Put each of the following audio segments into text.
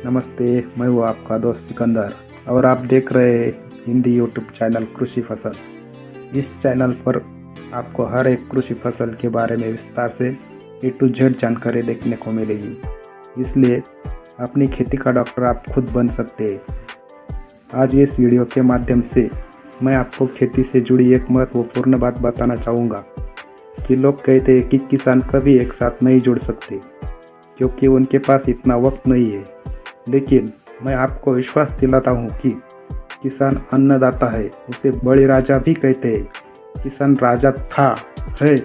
नमस्ते, मैं हूँ आपका दोस्त सिकंदर और आप देख रहे हैं हिंदी यूट्यूब चैनल कृषि फसल। इस चैनल पर आपको हर एक कृषि फसल के बारे में विस्तार से A to Z जानकारी देखने को मिलेगी, इसलिए अपनी खेती का डॉक्टर आप खुद बन सकते हैं। आज इस वीडियो के माध्यम से मैं आपको खेती से जुड़ी एक महत्वपूर्ण बात बताना चाहूँगा कि लोग कहते हैं कि किसान कभी एक साथ नहीं जुड़ सकते क्योंकि उनके पास इतना वक्त नहीं है, लेकिन मैं आपको विश्वास दिलाता हूँ कि किसान अन्नदाता है, उसे बड़े राजा भी कहते हैं। किसान राजा था, है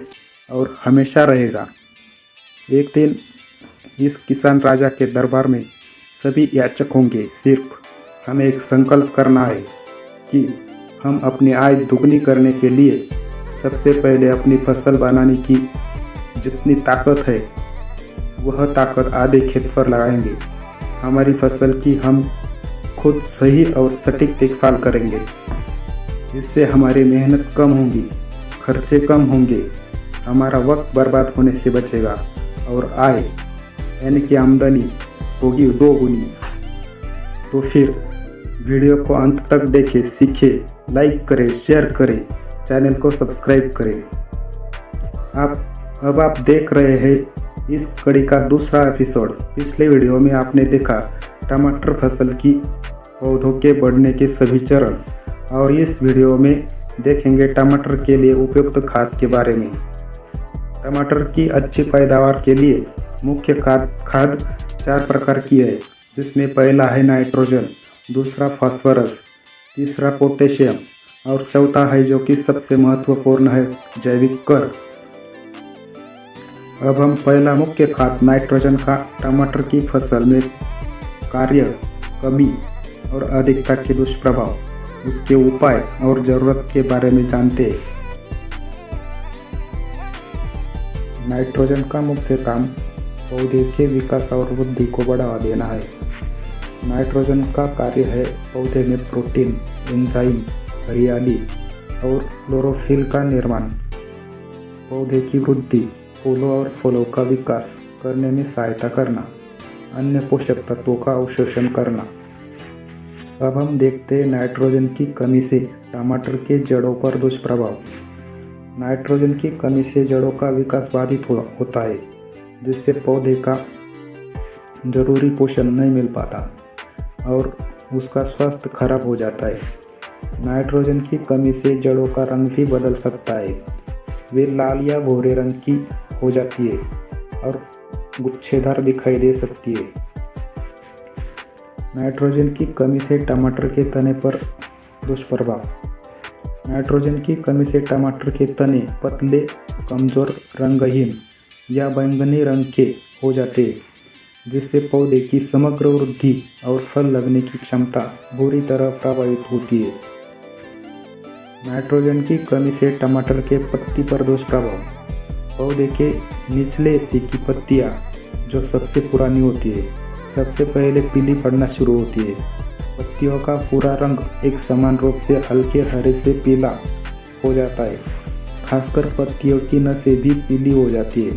और हमेशा रहेगा। एक दिन इस किसान राजा के दरबार में सभी याचक होंगे। सिर्फ हमें एक संकल्प करना है कि हम अपनी आय दुगनी करने के लिए सबसे पहले अपनी फसल बनाने की जितनी ताकत है वह ताकत आधे खेत पर लगाएंगे। हमारी फसल की हम खुद सही और सटीक देखभाल करेंगे। इससे हमारी मेहनत कम होगी, खर्चे कम होंगे, हमारा वक्त बर्बाद होने से बचेगा और आय यानी कि आमदनी होगी दोगुनी। तो फिर वीडियो को अंत तक देखें, सीखें, लाइक करें, शेयर करें, चैनल को सब्सक्राइब करें। अब आप देख रहे हैं इस कड़ी का दूसरा एपिसोड। पिछले वीडियो में आपने देखा टमाटर फसल की पौधों के बढ़ने के सभी चरण, और इस वीडियो में देखेंगे टमाटर के लिए उपयुक्त खाद के बारे में। टमाटर की अच्छी पैदावार के लिए मुख्य खाद 4 प्रकार की है, जिसमें पहला है नाइट्रोजन, दूसरा फास्फोरस, तीसरा पोटेशियम और चौथा है जो कि सबसे महत्वपूर्ण है जैविक कर। अब हम पहला मुख्य खाद नाइट्रोजन का टमाटर की फसल में कार्य, कमी और अधिकता के दुष्प्रभाव, उसके उपाय और ज़रूरत के बारे में जानते हैं। नाइट्रोजन का मुख्य काम पौधे के विकास और वृद्धि को बढ़ावा देना है। नाइट्रोजन का कार्य है पौधे में प्रोटीन, एंजाइम, हरियाली और क्लोरोफिल का निर्माण, पौधे की वृद्धि, फूलों और फलों का विकास करने में सहायता करना, अन्य पोषक तत्वों का अवशोषण करना। अब हम देखते हैं नाइट्रोजन की कमी से टमाटर के जड़ों पर दुष्प्रभाव। नाइट्रोजन की कमी से जड़ों का विकास बाधित होता है, जिससे पौधे का जरूरी पोषण नहीं मिल पाता और उसका स्वास्थ्य खराब हो जाता है। नाइट्रोजन की कमी से जड़ों का रंग भी बदल सकता है, वे लाल या भूरे रंग की हो जाती है और गुच्छेदार दिखाई दे सकती है। नाइट्रोजन की कमी से टमाटर के तने पर दुष्प्रभाव। नाइट्रोजन की कमी से टमाटर के तने पतले, कमजोर, रंगहीन या बैंगनी रंग के हो जाते हैं, जिससे पौधे की समग्र वृद्धि और फल लगने की क्षमता बुरी तरह प्रभावित होती है। नाइट्रोजन की कमी से टमाटर के पत्ती पर दुष्प्रभाव। पौधे के निचले हिस्से की पत्तियां, जो सबसे पुरानी होती है, सबसे पहले पीली पड़ना शुरू होती है। पत्तियों का पूरा रंग एक समान रूप से हल्के हरे से पीला हो जाता है, खासकर पत्तियों की नसें भी पीली हो जाती है।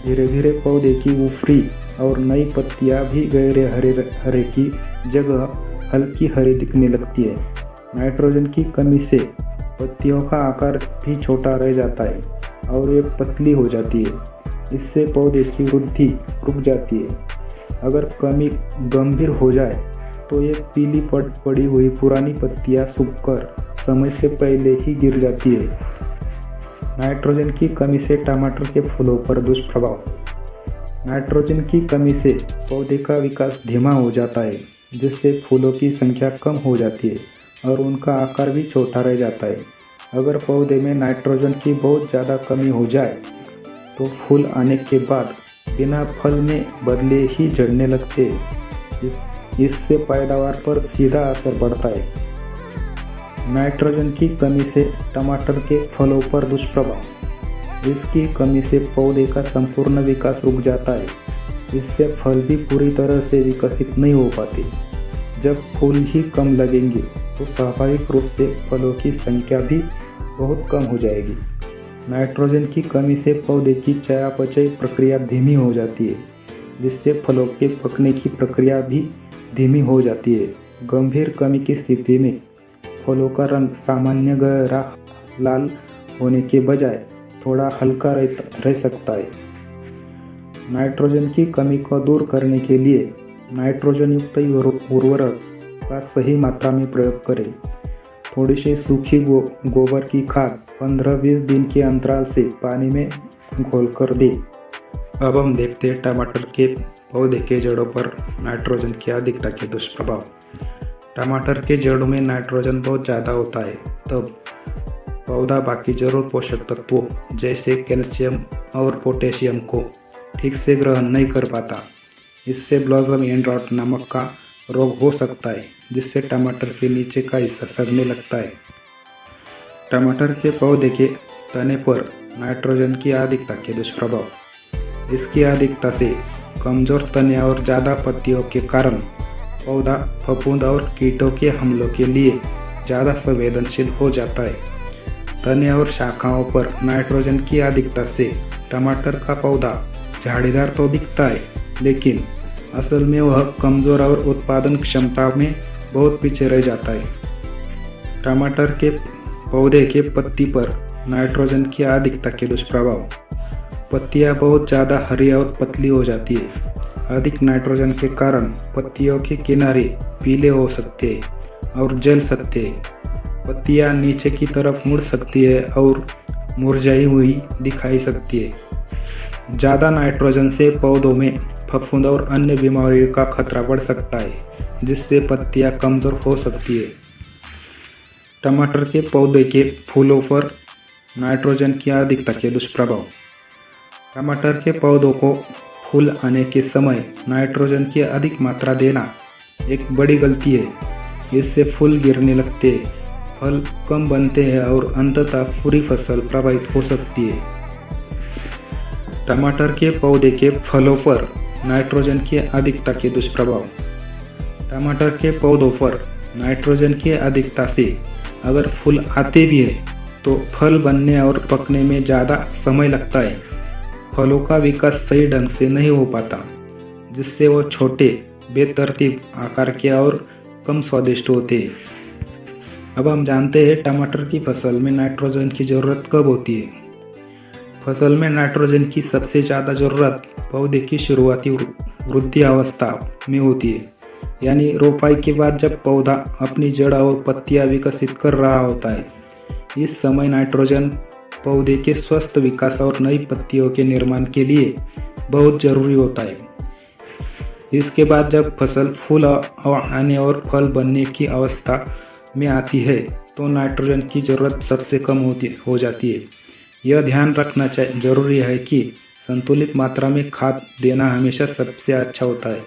धीरे धीरे पौधे की ऊपरी और नई पत्तियां भी गहरे हरे की जगह हल्की हरी दिखने लगती है। नाइट्रोजन की कमी से पत्तियों का आकार भी छोटा रह जाता है और ये पतली हो जाती है। इससे पौधे की वृद्धि रुक जाती है। अगर कमी गंभीर हो जाए तो ये पीली पड़ी हुई पुरानी पत्तियां सूखकर समय से पहले ही गिर जाती है। नाइट्रोजन की कमी से टमाटर के फूलों पर दुष्प्रभाव। नाइट्रोजन की कमी से पौधे का विकास धीमा हो जाता है, जिससे फूलों की संख्या कम हो जाती है और उनका आकार भी छोटा रह जाता है। अगर पौधे में नाइट्रोजन की बहुत ज़्यादा कमी हो जाए तो फूल आने के बाद बिना फल में बदले ही झड़ने लगते हैं। इससे पैदावार पर सीधा असर पड़ता है। नाइट्रोजन की कमी से टमाटर के फलों पर दुष्प्रभाव। इसकी कमी से पौधे का संपूर्ण विकास रुक जाता है। इससे फल भी पूरी तरह से विकसित नहीं हो पाते। जब फूल ही कम लगेंगे तो स्वाभाविक रूप से फलों की संख्या भी बहुत कम हो जाएगी। नाइट्रोजन की कमी से पौधे की चयापचय प्रक्रिया धीमी हो जाती है। जिससे फलों के पकने की प्रक्रिया भी धीमी हो जाती है। गंभीर कमी की स्थिति में फलों का रंग सामान्य गहरा लाल होने के बजाय थोड़ा हल्का रह सकता है। नाइट्रोजन की कमी को दूर करने के लिए नाइट्रोजन युक्त उर्वरक का सही मात्रा में प्रयोग करें। थोड़ी सी सूखी गोबर की खाद 15-20 दिन के अंतराल से पानी में घोलकर दें। अब हम देखते हैं टमाटर के पौधे के जड़ों पर नाइट्रोजन की अधिकता के दुष्प्रभाव। टमाटर के जड़ों में नाइट्रोजन बहुत ज़्यादा होता है, तब पौधा बाकी जरूर पोषक तत्वों जैसे कैल्शियम और पोटेशियम को ठीक से ग्रहण नहीं कर पाता। इससे ब्लॉसम एंड रॉट नामक का रोग हो सकता है, जिससे टमाटर के नीचे का हिस्सा सड़ने लगता है। टमाटर के पौधे के तने पर नाइट्रोजन की अधिकता के दुष्प्रभाव। इसकी अधिकता से कमजोर तने और ज़्यादा पत्तियों के कारण पौधा फफूंद और कीटों के हमलों के लिए ज़्यादा संवेदनशील हो जाता है। तने और शाखाओं पर नाइट्रोजन की अधिकता से टमाटर का पौधा झाड़ीदार तो दिखता है, लेकिन असल में वह कमज़ोर और उत्पादन क्षमता में बहुत पीछे रह जाता है। टमाटर के पौधे के पत्ती पर नाइट्रोजन की अधिकता के दुष्प्रभाव। पत्तियां बहुत ज़्यादा हरी और पतली हो जाती है। अधिक नाइट्रोजन के कारण पत्तियों के किनारे पीले हो सकते हैं और जल सकते हैं। पत्तियां नीचे की तरफ मुड़ सकती है और मुरझाई हुई दिखाई सकती है। ज़्यादा नाइट्रोजन से पौधों में फफूंद और अन्य बीमारियों का खतरा बढ़ सकता है, जिससे पत्तियां कमज़ोर हो सकती है। टमाटर के पौधे के फूलों पर नाइट्रोजन की अधिकता के दुष्प्रभाव। टमाटर के पौधों को फूल आने के समय नाइट्रोजन की अधिक मात्रा देना एक बड़ी गलती है। इससे फूल गिरने लगते हैं, फल कम बनते हैं और अंततः पूरी फसल प्रभावित हो सकती है। टमाटर के पौधे के फलों पर नाइट्रोजन की अधिकता के दुष्प्रभाव। टमाटर के पौधों पर नाइट्रोजन की अधिकता से अगर फूल आते भी हैं तो फल बनने और पकने में ज़्यादा समय लगता है। फलों का विकास सही ढंग से नहीं हो पाता, जिससे वो छोटे, बेतरतीब आकार के और कम स्वादिष्ट होते हैं। अब हम जानते हैं टमाटर की फसल में नाइट्रोजन की ज़रूरत कब होती है। फसल में नाइट्रोजन की सबसे ज़्यादा ज़रूरत पौधे की शुरुआती वृद्धि अवस्था में होती है, यानी रोपाई के बाद जब पौधा अपनी जड़ और पत्तियां विकसित कर रहा होता है। इस समय नाइट्रोजन पौधे के स्वस्थ विकास और नई पत्तियों के निर्माण के लिए बहुत ज़रूरी होता है। इसके बाद जब फसल फूल आने और फल बनने की अवस्था में आती है तो नाइट्रोजन की ज़रूरत सबसे कम हो जाती है। यह ध्यान रखना जरूरी है कि संतुलित मात्रा में खाद देना हमेशा सबसे अच्छा होता है,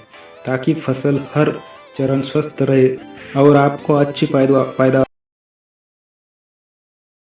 ताकि फसल हर चरण स्वस्थ रहे और आपको अच्छी पैदावार